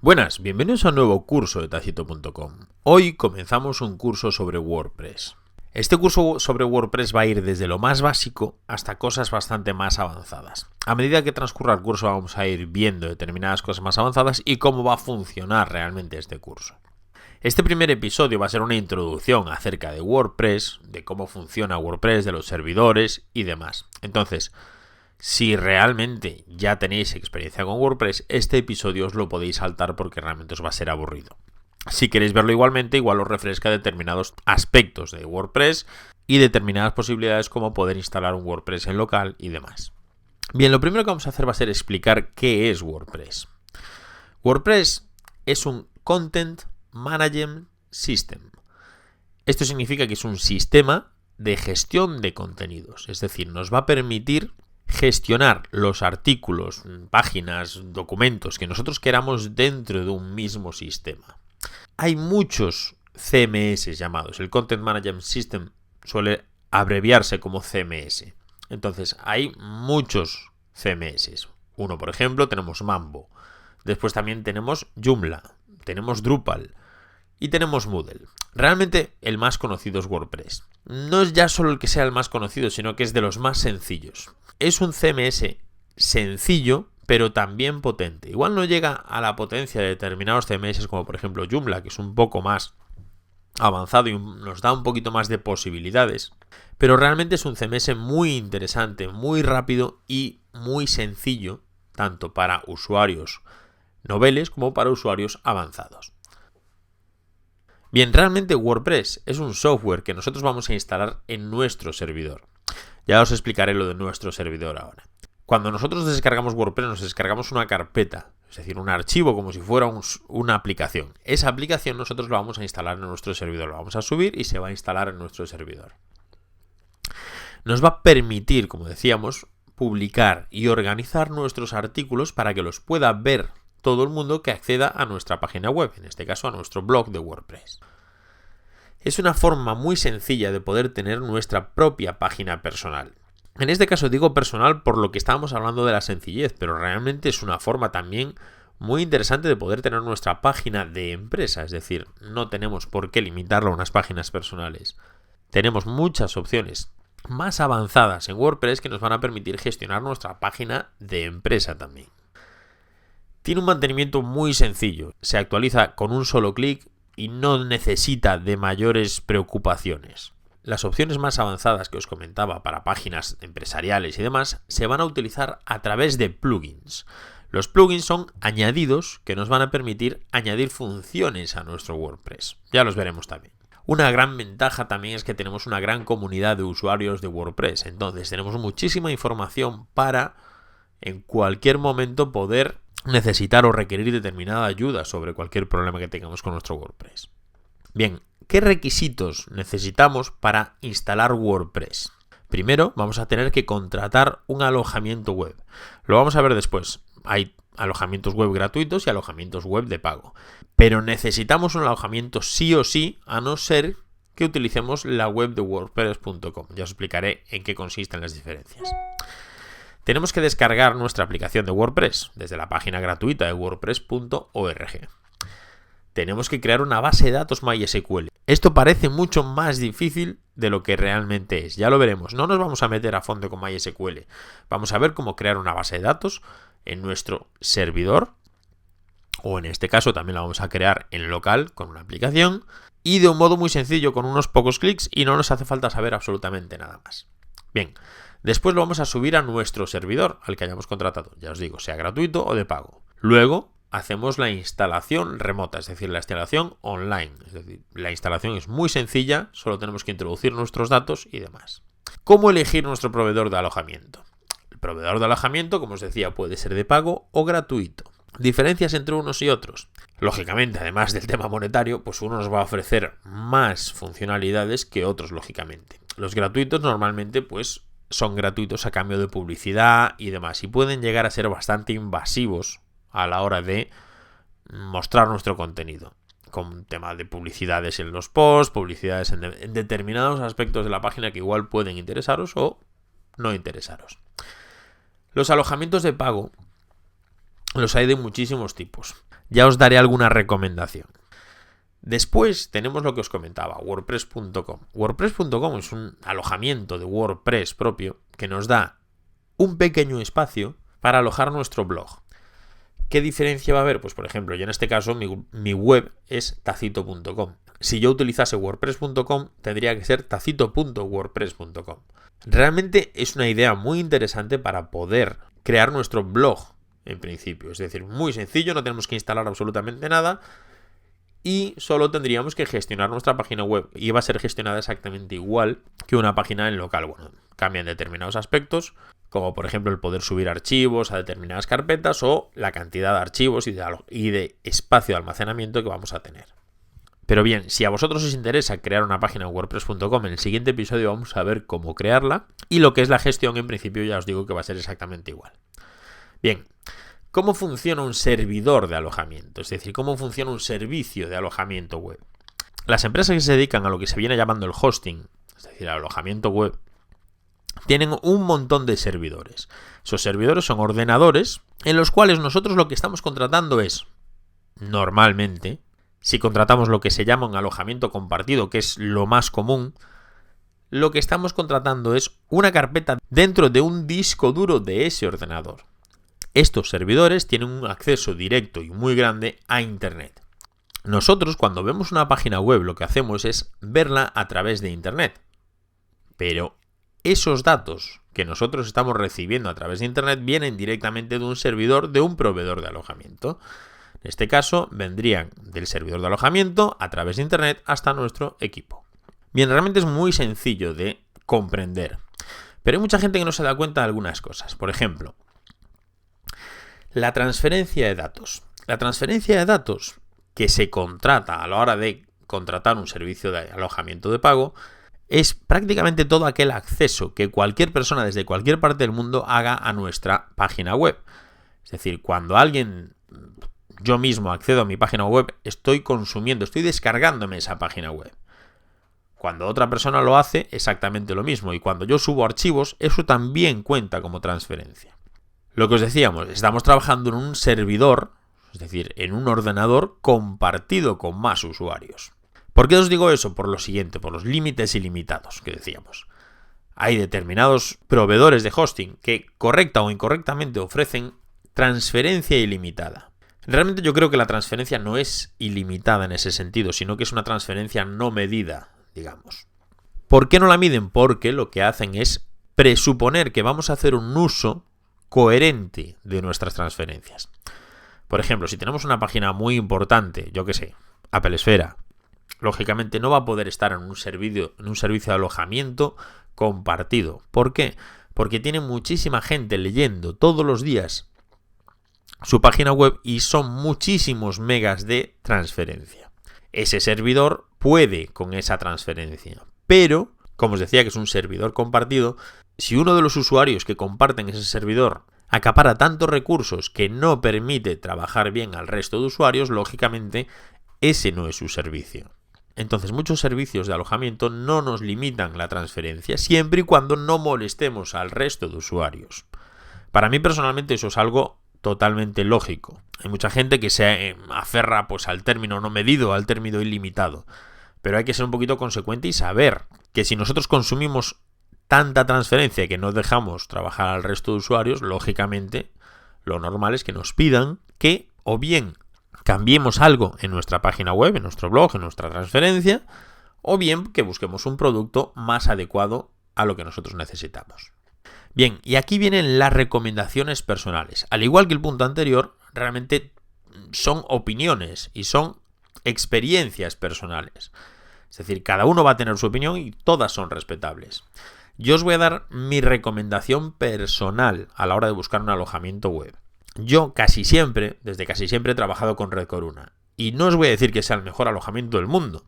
Buenas, bienvenidos a un nuevo curso de Tacito.com. Hoy comenzamos un curso sobre WordPress. Este curso sobre WordPress va a ir desde lo más básico hasta cosas bastante más avanzadas. A medida que transcurra el curso vamos a ir viendo determinadas cosas más avanzadas y cómo va a funcionar realmente este curso. Este primer episodio va a ser una introducción acerca de WordPress, de cómo funciona WordPress, de los servidores y demás. Entonces, si realmente ya tenéis experiencia con WordPress, este episodio os lo podéis saltar porque realmente os va a ser aburrido. Si queréis verlo igualmente, igual os refresca determinados aspectos de WordPress y determinadas posibilidades como poder instalar un WordPress en local y demás. Bien, lo primero que vamos a hacer va a ser explicar qué es WordPress. WordPress es un Content Management System. Esto significa que es un sistema de gestión de contenidos, es decir, nos va a permitir gestionar los artículos, páginas, documentos que nosotros queramos dentro de un mismo sistema. Hay muchos CMS llamados. El Content Management System suele abreviarse como CMS. Entonces, hay muchos CMS. Uno, por ejemplo, tenemos Mambo. Después también tenemos Joomla. Tenemos Drupal. Y tenemos Moodle. Realmente el más conocido es WordPress. No es ya solo el que sea el más conocido, sino que es de los más sencillos. Es un CMS sencillo, pero también potente. Igual no llega a la potencia de determinados CMS, como por ejemplo Joomla, que es un poco más avanzado y nos da un poquito más de posibilidades. Pero realmente es un CMS muy interesante, muy rápido y muy sencillo, tanto para usuarios noveles como para usuarios avanzados. Bien, realmente WordPress es un software que nosotros vamos a instalar en nuestro servidor. Ya os explicaré lo de nuestro servidor ahora. Cuando nosotros descargamos WordPress nos descargamos una carpeta, es decir, un archivo como si fuera una aplicación. Esa aplicación nosotros la vamos a instalar en nuestro servidor, la vamos a subir y se va a instalar en nuestro servidor. Nos va a permitir, como decíamos, publicar y organizar nuestros artículos para que los pueda ver todo el mundo que acceda a nuestra página web, en este caso a nuestro blog de WordPress. Es una forma muy sencilla de poder tener nuestra propia página personal. En este caso digo personal por lo que estábamos hablando de la sencillez, pero realmente es una forma también muy interesante de poder tener nuestra página de empresa, es decir, no tenemos por qué limitarlo a unas páginas personales. Tenemos muchas opciones más avanzadas en WordPress que nos van a permitir gestionar nuestra página de empresa también. Tiene un mantenimiento muy sencillo, se actualiza con un solo clic y no necesita de mayores preocupaciones. Las opciones más avanzadas que os comentaba para páginas empresariales y demás se van a utilizar a través de plugins. Los plugins son añadidos que nos van a permitir añadir funciones a nuestro WordPress. Ya los veremos también. Una gran ventaja también es que tenemos una gran comunidad de usuarios de WordPress. Entonces tenemos muchísima información para en cualquier momento poder necesitar o requerir determinada ayuda sobre cualquier problema que tengamos con nuestro WordPress. Bien, ¿qué requisitos necesitamos para instalar WordPress? Primero, vamos a tener que contratar un alojamiento web. Lo vamos a ver después. Hay alojamientos web gratuitos y alojamientos web de pago. Pero necesitamos un alojamiento sí o sí, a no ser que utilicemos la web de WordPress.com. Ya os explicaré en qué consisten las diferencias. Tenemos que descargar nuestra aplicación de WordPress desde la página gratuita de wordpress.org. Tenemos que crear una base de datos MySQL. Esto parece mucho más difícil de lo que realmente es. Ya lo veremos. No nos vamos a meter a fondo con MySQL. Vamos a ver cómo crear una base de datos en nuestro servidor. O en este caso también la vamos a crear en local con una aplicación. Y de un modo muy sencillo, con unos pocos clics, y no nos hace falta saber absolutamente nada más. Bien. Después lo vamos a subir a nuestro servidor al que hayamos contratado, ya os digo, sea gratuito o de pago. Luego hacemos la instalación remota, es decir, la instalación online. Es decir, la instalación es muy sencilla, solo tenemos que introducir nuestros datos y demás. ¿Cómo elegir nuestro proveedor de alojamiento? El proveedor de alojamiento, como os decía, puede ser de pago o gratuito. Diferencias entre unos y otros. Lógicamente, además del tema monetario, pues uno nos va a ofrecer más funcionalidades que otros, lógicamente. Los gratuitos normalmente, pues, son gratuitos a cambio de publicidad y demás, y pueden llegar a ser bastante invasivos a la hora de mostrar nuestro contenido, con temas de publicidades en los posts, publicidades en determinados aspectos de la página que igual pueden interesaros o no interesaros. Los alojamientos de pago los hay de muchísimos tipos. ya os daré alguna recomendación. Después tenemos lo que os comentaba, WordPress.com. WordPress.com es un alojamiento de WordPress propio que nos da un pequeño espacio para alojar nuestro blog. ¿Qué diferencia va a haber? Pues por ejemplo, yo en este caso mi web es tacito.com. Si yo utilizase WordPress.com tendría que ser tacito.wordpress.com. Realmente es una idea muy interesante para poder crear nuestro blog en principio. Es decir, muy sencillo, no tenemos que instalar absolutamente nada. Y solo tendríamos que gestionar nuestra página web. Y va a ser gestionada exactamente igual que una página en local. Bueno, cambian determinados aspectos, como por ejemplo el poder subir archivos a determinadas carpetas o la cantidad de archivos y de espacio de almacenamiento que vamos a tener. Pero bien, si a vosotros os interesa crear una página en WordPress.com, en el siguiente episodio vamos a ver cómo crearla. Y lo que es la gestión, en principio ya os digo que va a ser exactamente igual. Bien. ¿Cómo funciona un servidor de alojamiento? Es decir, ¿cómo funciona un servicio de alojamiento web? Las empresas que se dedican a lo que se viene llamando el hosting, es decir, el alojamiento web, tienen un montón de servidores. Esos servidores son ordenadores en los cuales nosotros lo que estamos contratando es, normalmente, si contratamos lo que se llama un alojamiento compartido, que es lo más común, lo que estamos contratando es una carpeta dentro de un disco duro de ese ordenador. Estos servidores tienen un acceso directo y muy grande a Internet. Nosotros, cuando vemos una página web, lo que hacemos es verla a través de Internet. Pero esos datos que nosotros estamos recibiendo a través de Internet vienen directamente de un servidor de un proveedor de alojamiento. En este caso, vendrían del servidor de alojamiento a través de Internet hasta nuestro equipo. Bien, realmente es muy sencillo de comprender. Pero hay mucha gente que no se da cuenta de algunas cosas. Por ejemplo, la transferencia de datos. La transferencia de datos que se contrata a la hora de contratar un servicio de alojamiento de pago es prácticamente todo aquel acceso que cualquier persona desde cualquier parte del mundo haga a nuestra página web. Es decir, cuando yo mismo accedo a mi página web, estoy descargándome esa página web. Cuando otra persona lo hace, exactamente lo mismo. Y cuando yo subo archivos, eso también cuenta como transferencia. Lo que os decíamos, estamos trabajando en un servidor, es decir, en un ordenador compartido con más usuarios. ¿Por qué os digo eso? Por lo siguiente, por los límites ilimitados que decíamos. Hay determinados proveedores de hosting que correcta o incorrectamente ofrecen transferencia ilimitada. Realmente yo creo que la transferencia no es ilimitada en ese sentido, sino que es una transferencia no medida, digamos. ¿Por qué no la miden? Porque lo que hacen es presuponer que vamos a hacer un uso coherente de nuestras transferencias. Por ejemplo, si tenemos una página muy importante, yo qué sé, Apple Esfera, lógicamente no va a poder estar en un servicio de alojamiento compartido. ¿Por qué? Porque tiene muchísima gente leyendo todos los días su página web y son muchísimos megas de transferencia. Ese servidor puede con esa transferencia, pero, como os decía que es un servidor compartido, si uno de los usuarios que comparten ese servidor acapara tantos recursos que no permite trabajar bien al resto de usuarios, lógicamente ese no es su servicio. Entonces muchos servicios de alojamiento no nos limitan la transferencia siempre y cuando no molestemos al resto de usuarios. Para mí personalmente eso es algo totalmente lógico. Hay mucha gente que se aferra pues al término no medido, al término ilimitado. Pero hay que ser un poquito consecuente y saber que si nosotros consumimos tanta transferencia que no dejamos trabajar al resto de usuarios, lógicamente lo normal es que nos pidan que o bien cambiemos algo en nuestra página web, en nuestro blog, en nuestra transferencia, o bien que busquemos un producto más adecuado a lo que nosotros necesitamos. Bien, y aquí vienen las recomendaciones personales. Al igual que el punto anterior, realmente son opiniones y son experiencias personales. Es decir, cada uno va a tener su opinión y todas son respetables. Yo os voy a dar mi recomendación personal a la hora de buscar un alojamiento web. Yo desde casi siempre he trabajado con Red Corona. Y no os voy a decir que sea el mejor alojamiento del mundo,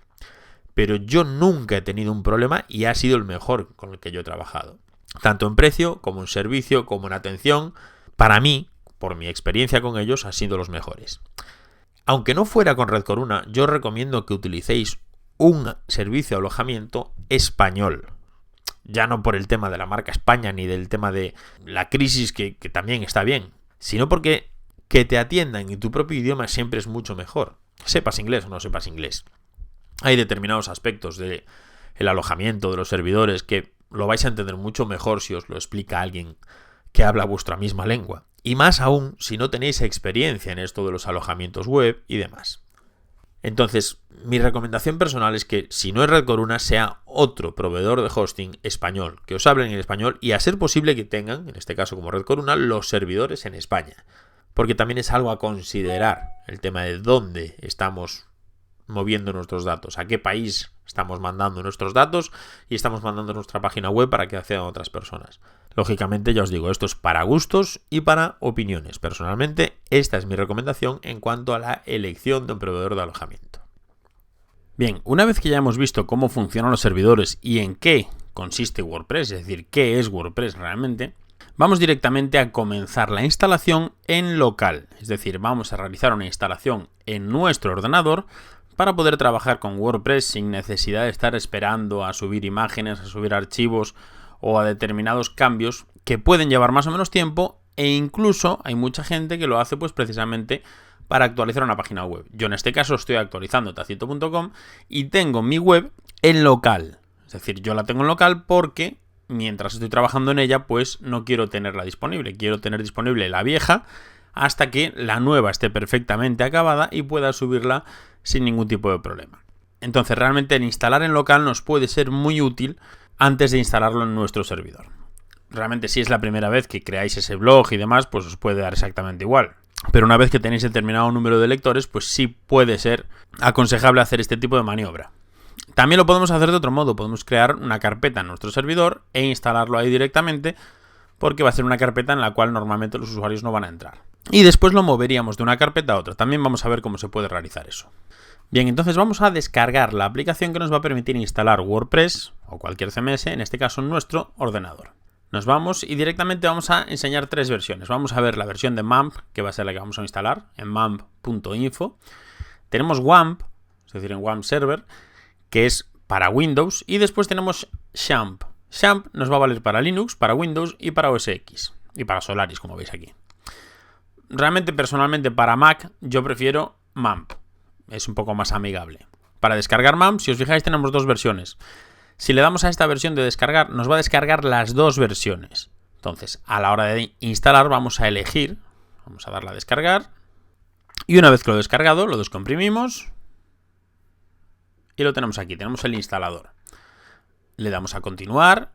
pero yo nunca he tenido un problema y ha sido el mejor con el que yo he trabajado. Tanto en precio, como en servicio, como en atención. Para mí, por mi experiencia con ellos, han sido los mejores. Aunque no fuera con Red Corona, yo os recomiendo que utilicéis un servicio de alojamiento español. Ya no por el tema de la marca España ni del tema de la crisis, que también está bien, sino porque que te atiendan en tu propio idioma siempre es mucho mejor. Sepas inglés o no sepas inglés. Hay determinados aspectos del alojamiento de los servidores que lo vais a entender mucho mejor si os lo explica alguien que habla vuestra misma lengua. Y más aún si no tenéis experiencia en esto de los alojamientos web y demás. Entonces, mi recomendación personal es que si no es Red Corona, sea otro proveedor de hosting español, que os hablen en español y a ser posible que tengan, en este caso como Red Corona, los servidores en España. Porque también es algo a considerar el tema de dónde estamos moviendo nuestros datos, a qué país estamos mandando nuestros datos y estamos mandando nuestra página web para que accedan otras personas. Lógicamente, ya os digo, esto es para gustos y para opiniones. Personalmente, esta es mi recomendación en cuanto a la elección de un proveedor de alojamiento. Bien, una vez que ya hemos visto cómo funcionan los servidores y en qué consiste WordPress, es decir, qué es WordPress realmente, vamos directamente a comenzar la instalación en local. Es decir, vamos a realizar una instalación en nuestro ordenador para poder trabajar con WordPress sin necesidad de estar esperando a subir imágenes, a subir archivos o a determinados cambios que pueden llevar más o menos tiempo, e incluso hay mucha gente que lo hace pues precisamente para actualizar una página web. Yo en este caso estoy actualizando tacito.com y tengo mi web en local. Es decir, yo la tengo en local porque mientras estoy trabajando en ella pues no quiero tenerla disponible. Quiero tener disponible la vieja hasta que la nueva esté perfectamente acabada y pueda subirla sin ningún tipo de problema. Entonces realmente el instalar en local nos puede ser muy útil antes de instalarlo en nuestro servidor. Realmente si es la primera vez que creáis ese blog y demás, pues os puede dar exactamente igual. Pero una vez que tenéis determinado número de lectores, pues sí puede ser aconsejable hacer este tipo de maniobra. También lo podemos hacer de otro modo, podemos crear una carpeta en nuestro servidor e instalarlo ahí directamente, porque va a ser una carpeta en la cual normalmente los usuarios no van a entrar. Y después lo moveríamos de una carpeta a otra. También vamos a ver cómo se puede realizar eso. Bien, entonces vamos a descargar la aplicación que nos va a permitir instalar WordPress o cualquier CMS, en este caso en nuestro ordenador. Nos vamos y directamente vamos a enseñar tres versiones. Vamos a ver la versión de MAMP, que va a ser la que vamos a instalar, en mamp.info. Tenemos WAMP, es decir, en WAMP Server, que es para Windows. Y después tenemos XAMPP. XAMPP nos va a valer para Linux, para Windows y para OS X. Y para Solaris, como veis aquí. Realmente, personalmente, para Mac, yo prefiero MAMP. Es un poco más amigable. Para descargar MAMP, si os fijáis, tenemos dos versiones. Si le damos a esta versión de descargar, nos va a descargar las dos versiones. Entonces, a la hora de instalar, vamos a elegir, vamos a darle a descargar. Y una vez que lo he descargado, lo descomprimimos. Y lo tenemos aquí, tenemos el instalador. Le damos a continuar.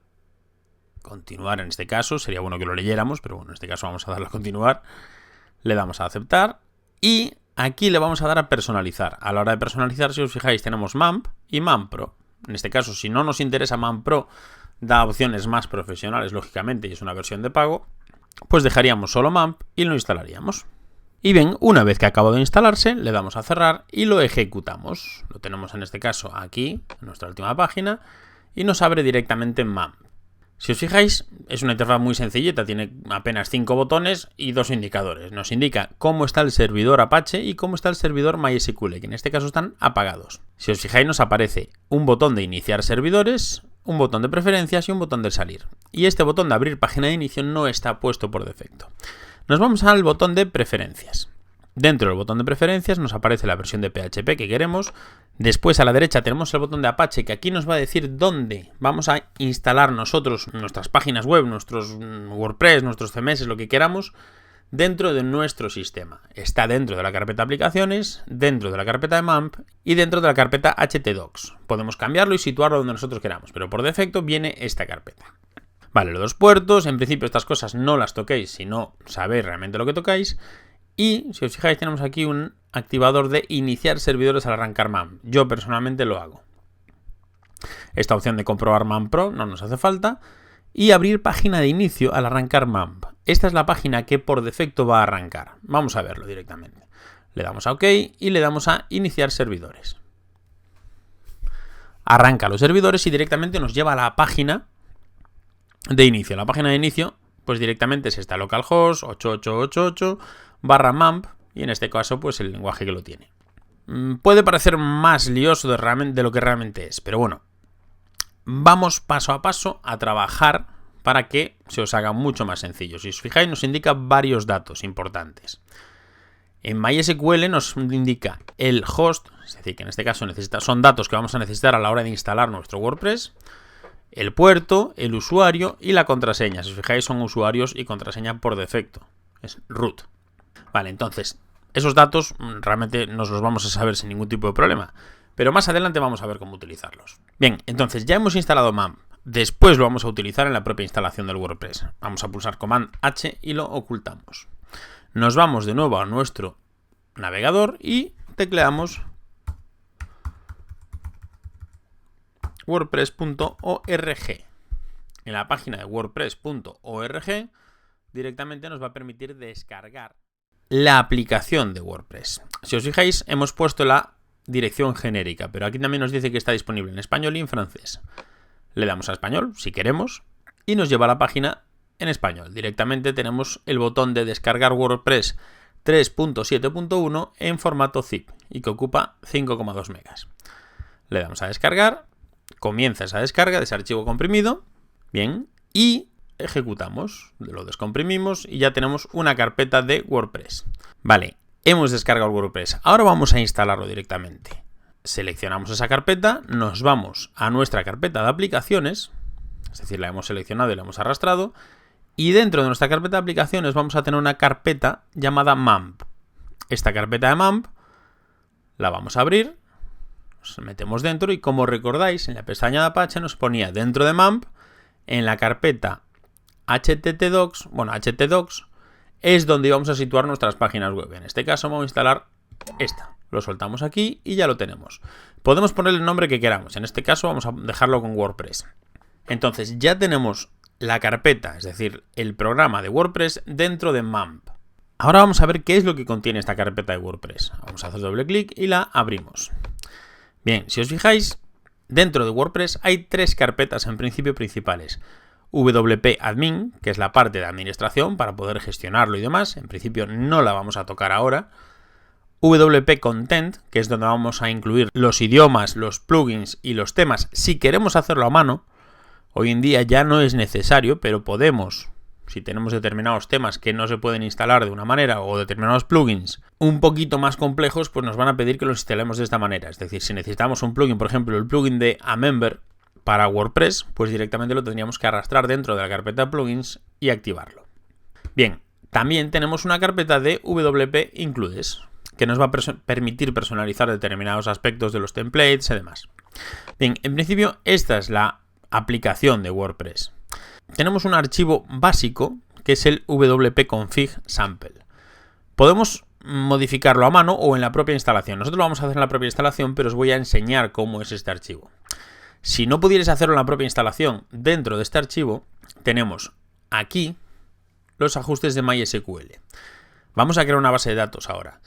Continuar en este caso, sería bueno que lo leyéramos, pero bueno, en este caso vamos a darle a continuar. Le damos a aceptar y aquí le vamos a dar a personalizar. A la hora de personalizar, si os fijáis, tenemos MAMP y MAMP Pro. En este caso, si no nos interesa MAMP Pro, da opciones más profesionales, lógicamente, y es una versión de pago, pues dejaríamos solo MAMP y lo instalaríamos. Y bien, una vez que ha acabado de instalarse, le damos a cerrar y lo ejecutamos. Lo tenemos en este caso aquí, en nuestra última página, y nos abre directamente en MAMP. Si os fijáis, es una interfaz muy sencillita, tiene apenas 5 botones y 2 indicadores. Nos indica cómo está el servidor Apache y cómo está el servidor MySQL, que en este caso están apagados. Si os fijáis, nos aparece un botón de iniciar servidores, un botón de preferencias y un botón de salir. Y este botón de abrir página de inicio no está puesto por defecto. Nos vamos al botón de preferencias. Dentro del botón de preferencias nos aparece la versión de PHP que queremos. Después a la derecha tenemos el botón de Apache, que aquí nos va a decir dónde vamos a instalar nosotros nuestras páginas web, nuestros WordPress, nuestros CMS, lo que queramos, dentro de nuestro sistema. Está dentro de la carpeta aplicaciones, dentro de la carpeta de MAMP y dentro de la carpeta htdocs. Podemos cambiarlo y situarlo donde nosotros queramos, pero por defecto viene esta carpeta. Vale, los dos puertos, en principio estas cosas no las toquéis si no sabéis realmente lo que tocáis. Y si os fijáis, tenemos aquí un activador de iniciar servidores al arrancar MAMP. Yo personalmente lo hago. Esta opción de comprobar MAMP Pro no nos hace falta. Y abrir página de inicio al arrancar MAMP. Esta es la página que por defecto va a arrancar. Vamos a verlo directamente. Le damos a OK y le damos a iniciar servidores. Arranca los servidores y directamente nos lleva a la página de inicio. La página de inicio, pues directamente es esta, localhost 8888/MAMP, y en este caso pues el lenguaje que lo tiene. Puede parecer más lioso de lo que realmente es, pero bueno, vamos paso a paso a trabajar para que se os haga mucho más sencillo. Si os fijáis, nos indica varios datos importantes. En MySQL nos indica el host, es decir, que en este caso son datos que vamos a necesitar a la hora de instalar nuestro WordPress, el puerto, el usuario y la contraseña. Si os fijáis, son usuarios y contraseña por defecto. Es root. Vale, entonces, esos datos realmente nos los vamos a saber sin ningún tipo de problema. Pero más adelante vamos a ver cómo utilizarlos. Bien, entonces ya hemos instalado MAMP. Después lo vamos a utilizar en la propia instalación del WordPress. Vamos a pulsar Command H y lo ocultamos. Nos vamos de nuevo a nuestro navegador y tecleamos wordpress.org. En la página de wordpress.org directamente nos va a permitir descargar la aplicación de WordPress. Si os fijáis, hemos puesto la dirección genérica, pero aquí también nos dice que está disponible en español y en francés. Le damos a español, si queremos, y nos lleva a la página en español. Directamente tenemos el botón de descargar WordPress 3.7.1 en formato zip y que ocupa 5,2 megas. Le damos a descargar, comienza esa descarga de ese archivo comprimido, bien, y ejecutamos, lo descomprimimos y ya tenemos una carpeta de WordPress. Vale, hemos descargado el WordPress, ahora vamos a instalarlo directamente. Seleccionamos esa carpeta, nos vamos a nuestra carpeta de aplicaciones, es decir, la hemos seleccionado y la hemos arrastrado, y dentro de nuestra carpeta de aplicaciones vamos a tener una carpeta llamada MAMP. Esta carpeta de MAMP la vamos a abrir, nos metemos dentro y como recordáis, en la pestaña de Apache nos ponía dentro de MAMP, en la carpeta htdocs, htdocs es donde vamos a situar nuestras páginas web. En este caso vamos a instalar esta. Lo soltamos aquí y ya lo tenemos. Podemos ponerle el nombre que queramos. En este caso vamos a dejarlo con WordPress. Entonces ya tenemos la carpeta, es decir, el programa de WordPress dentro de MAMP. Ahora vamos a ver qué es lo que contiene esta carpeta de WordPress. Vamos a hacer doble clic y la abrimos. Bien, si os fijáis, dentro de WordPress hay tres carpetas en principio principales. WP Admin, que es la parte de administración para poder gestionarlo y demás. En principio no la vamos a tocar ahora. WP Content, que es donde vamos a incluir los idiomas, los plugins y los temas. Si queremos hacerlo a mano, hoy en día ya no es necesario, pero podemos, si tenemos determinados temas que no se pueden instalar de una manera o determinados plugins un poquito más complejos, pues nos van a pedir que los instalemos de esta manera. Es decir, si necesitamos un plugin, por ejemplo, el plugin de Amember para WordPress, pues directamente lo tendríamos que arrastrar dentro de la carpeta de plugins y activarlo. Bien, también tenemos una carpeta de WP Includes, que nos va a permitir personalizar determinados aspectos de los templates y demás. Bien, en principio esta es la aplicación de WordPress. Tenemos un archivo básico que es el wp-config sample. Podemos modificarlo a mano o en la propia instalación. Nosotros lo vamos a hacer en la propia instalación, pero os voy a enseñar cómo es este archivo. Si no pudierais hacerlo en la propia instalación, dentro de este archivo tenemos aquí los ajustes de MySQL. Vamos a crear una base de datos ahora.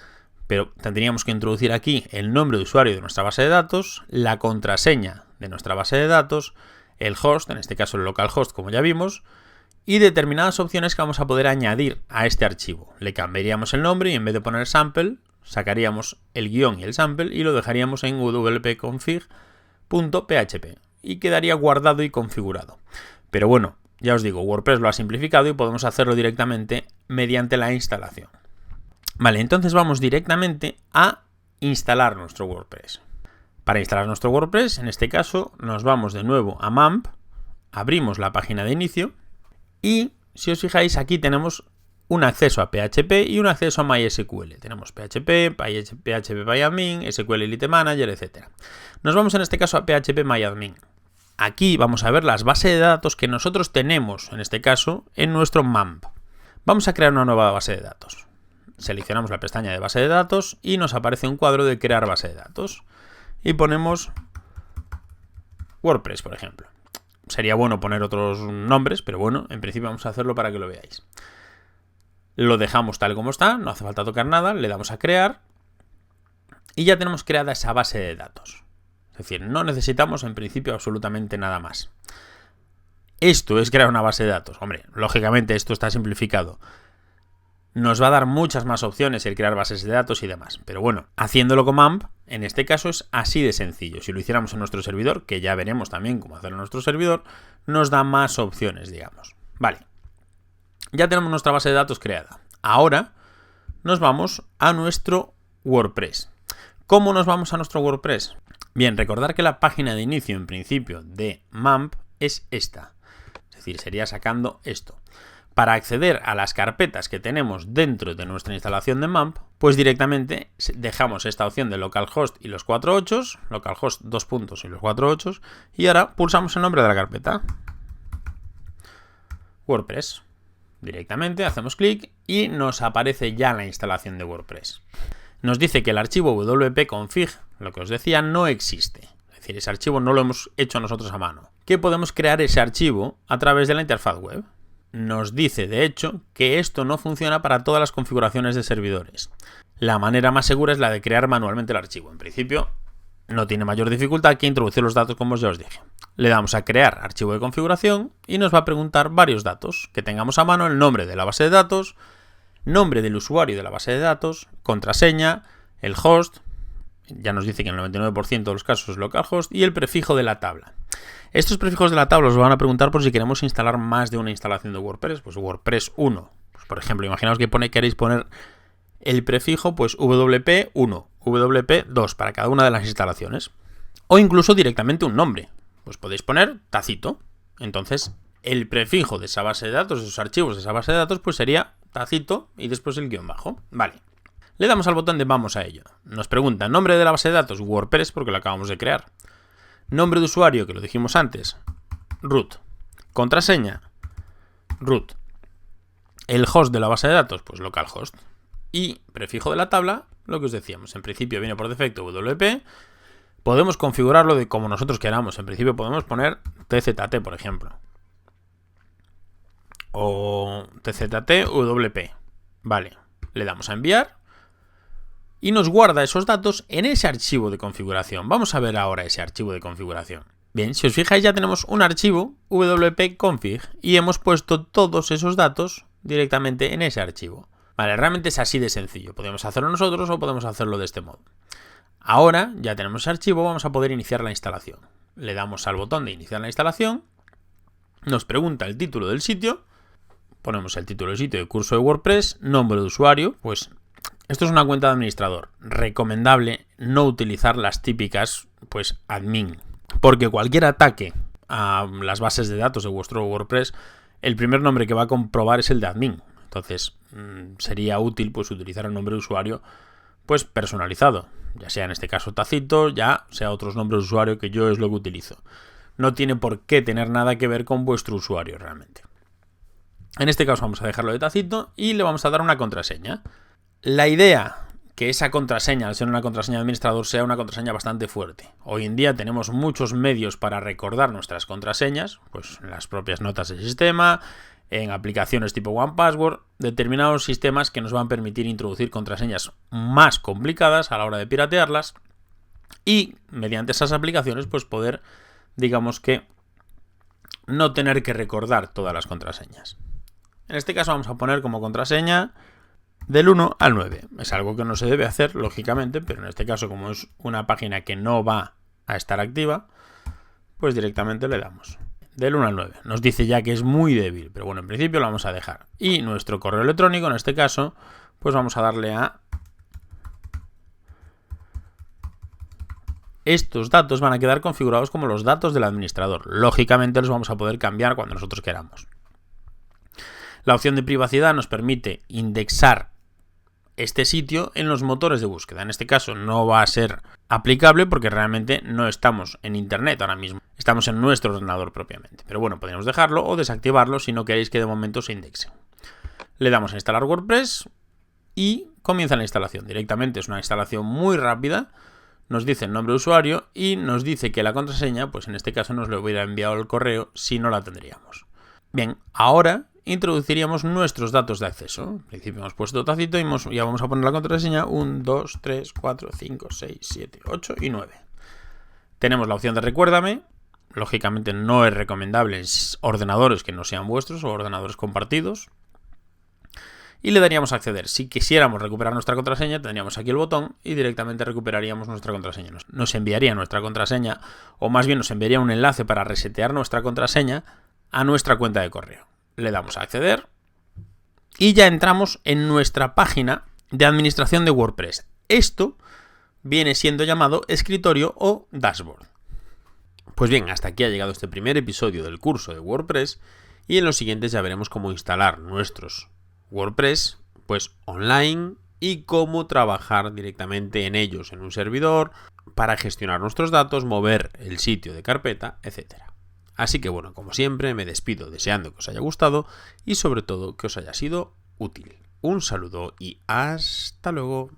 Pero tendríamos que introducir aquí el nombre de usuario de nuestra base de datos, la contraseña de nuestra base de datos, el host, en este caso el localhost como ya vimos, y determinadas opciones que vamos a poder añadir a este archivo. Le cambiaríamos el nombre y en vez de poner sample, sacaríamos el guión y el sample y lo dejaríamos en wp-config.php y quedaría guardado y configurado. Pero bueno, ya os digo, WordPress lo ha simplificado y podemos hacerlo directamente mediante la instalación. Vale, entonces vamos directamente a instalar nuestro WordPress. Para instalar nuestro WordPress, en este caso, nos vamos de nuevo a MAMP, abrimos la página de inicio y, si os fijáis, aquí tenemos un acceso a PHP y un acceso a MySQL. Tenemos PHP, PHP-MyAdmin, SQL Elite Manager, etc. Nos vamos en este caso a PHP-MyAdmin. Aquí vamos a ver las bases de datos que nosotros tenemos, en este caso, en nuestro MAMP. Vamos a crear una nueva base de datos. Seleccionamos la pestaña de base de datos y nos aparece un cuadro de crear base de datos. Y ponemos WordPress, por ejemplo. Sería bueno poner otros nombres, pero bueno, en principio vamos a hacerlo para que lo veáis. Lo dejamos tal como está, no hace falta tocar nada, le damos a crear y ya tenemos creada esa base de datos. Es decir, no necesitamos en principio absolutamente nada más. Esto es crear una base de datos. Hombre, lógicamente esto está simplificado. Nos va a dar muchas más opciones el crear bases de datos y demás. Pero bueno, haciéndolo con MAMP, en este caso es así de sencillo. Si lo hiciéramos en nuestro servidor, que ya veremos también cómo hacerlo en nuestro servidor, nos da más opciones, digamos. Vale, ya tenemos nuestra base de datos creada. Ahora nos vamos a nuestro WordPress. ¿Cómo nos vamos a nuestro WordPress? Bien, recordar que la página de inicio en principio de MAMP es esta. Es decir, sería sacando esto. Para acceder a las carpetas que tenemos dentro de nuestra instalación de MAMP, pues directamente dejamos esta opción de localhost y los 4 ochos, localhost 2 puntos y los 4 ochos, y ahora pulsamos el nombre de la carpeta. WordPress. Directamente hacemos clic y nos aparece ya la instalación de WordPress. Nos dice que el archivo wp-config, lo que os decía, no existe. Es decir, ese archivo no lo hemos hecho nosotros a mano. Que podemos crear ese archivo a través de la interfaz web. Nos dice, de hecho, que esto no funciona para todas las configuraciones de servidores. La manera más segura es la de crear manualmente el archivo. En principio, no tiene mayor dificultad que introducir los datos, como ya os dije. Le damos a crear archivo de configuración y nos va a preguntar varios datos que tengamos a mano: el nombre de la base de datos, nombre del usuario de la base de datos, contraseña, el host, ya nos dice que en el 99% de los casos es localhost, y el prefijo de la tabla. Estos prefijos de la tabla os van a preguntar por si queremos instalar más de una instalación de WordPress, pues WordPress 1. Pues por ejemplo, imaginaos que queréis poner el prefijo pues WP1, WP2 para cada una de las instalaciones. O incluso directamente un nombre. Pues podéis poner Tacito. Entonces, el prefijo de esa base de datos, de esos archivos de esa base de datos, pues sería Tacito y después el guión bajo. Vale. Le damos al botón de vamos a ello. Nos pregunta nombre de la base de datos, WordPress, porque lo acabamos de crear. Nombre de usuario, que lo dijimos antes, root. Contraseña, root. El host de la base de datos, pues localhost. Y prefijo de la tabla, lo que os decíamos. En principio viene por defecto WP. Podemos configurarlo de como nosotros queramos. En principio podemos poner TZT, por ejemplo. O TZT WP. Vale. Le damos a enviar. Y nos guarda esos datos en ese archivo de configuración. Vamos a ver ahora ese archivo de configuración. Bien, si os fijáis ya tenemos un archivo wp-config y hemos puesto todos esos datos directamente en ese archivo. Vale, realmente es así de sencillo. Podemos hacerlo nosotros o podemos hacerlo de este modo. Ahora ya tenemos ese archivo, vamos a poder iniciar la instalación. Le damos al botón de iniciar la instalación. Nos pregunta el título del sitio. Ponemos el título del sitio de curso de WordPress, nombre de usuario, pues esto es una cuenta de administrador. Recomendable no utilizar las típicas, pues, admin. Porque cualquier ataque a las bases de datos de vuestro WordPress, el primer nombre que va a comprobar es el de admin. Entonces, sería útil, pues, utilizar el nombre de usuario, pues, personalizado. Ya sea en este caso Tacito, ya sea otros nombres de usuario, que yo es lo que utilizo. No tiene por qué tener nada que ver con vuestro usuario realmente. En este caso vamos a dejarlo de Tacito y le vamos a dar una contraseña. La idea que esa contraseña, al ser una contraseña de administrador, sea una contraseña bastante fuerte. Hoy en día tenemos muchos medios para recordar nuestras contraseñas, pues en las propias notas del sistema, en aplicaciones tipo OnePassword, determinados sistemas que nos van a permitir introducir contraseñas más complicadas a la hora de piratearlas y mediante esas aplicaciones pues poder, digamos que, no tener que recordar todas las contraseñas. En este caso vamos a poner como contraseña del 1 al 9. Es algo que no se debe hacer, lógicamente, pero en este caso, como es una página que no va a estar activa, pues directamente le damos del 1 al 9. Nos dice ya que es muy débil, pero bueno, en principio lo vamos a dejar. Y nuestro correo electrónico, en este caso, pues vamos a darle a... Estos datos van a quedar configurados como los datos del administrador. Lógicamente los vamos a poder cambiar cuando nosotros queramos. La opción de privacidad nos permite indexar este sitio en los motores de búsqueda. En este caso no va a ser aplicable porque realmente no estamos en internet ahora mismo. Estamos en nuestro ordenador propiamente. Pero bueno, podemos dejarlo o desactivarlo si no queréis que de momento se indexe. Le damos a instalar WordPress y comienza la instalación. Directamente es una instalación muy rápida. Nos dice el nombre de usuario y nos dice que la contraseña, pues en este caso nos lo hubiera enviado el correo si no la tendríamos. Bien, ahora introduciríamos nuestros datos de acceso. En principio hemos puesto Tacito y ya vamos a poner la contraseña 1, 2, 3, 4, 5, 6, 7, 8 y 9. Tenemos la opción de recuérdame. Lógicamente no es recomendable en ordenadores que no sean vuestros o ordenadores compartidos. Y le daríamos a acceder. Si quisiéramos recuperar nuestra contraseña, tendríamos aquí el botón y directamente recuperaríamos nuestra contraseña. Nos enviaría nuestra contraseña, o más bien nos enviaría un enlace para resetear nuestra contraseña a nuestra cuenta de correo. Le damos a acceder y ya entramos en nuestra página de administración de WordPress. Esto viene siendo llamado escritorio o dashboard. Pues bien, hasta aquí ha llegado este primer episodio del curso de WordPress y en los siguientes ya veremos cómo instalar nuestros WordPress pues online y cómo trabajar directamente en ellos en un servidor para gestionar nuestros datos, mover el sitio de carpeta, etc. Así que bueno, como siempre me despido deseando que os haya gustado y sobre todo que os haya sido útil. Un saludo y hasta luego.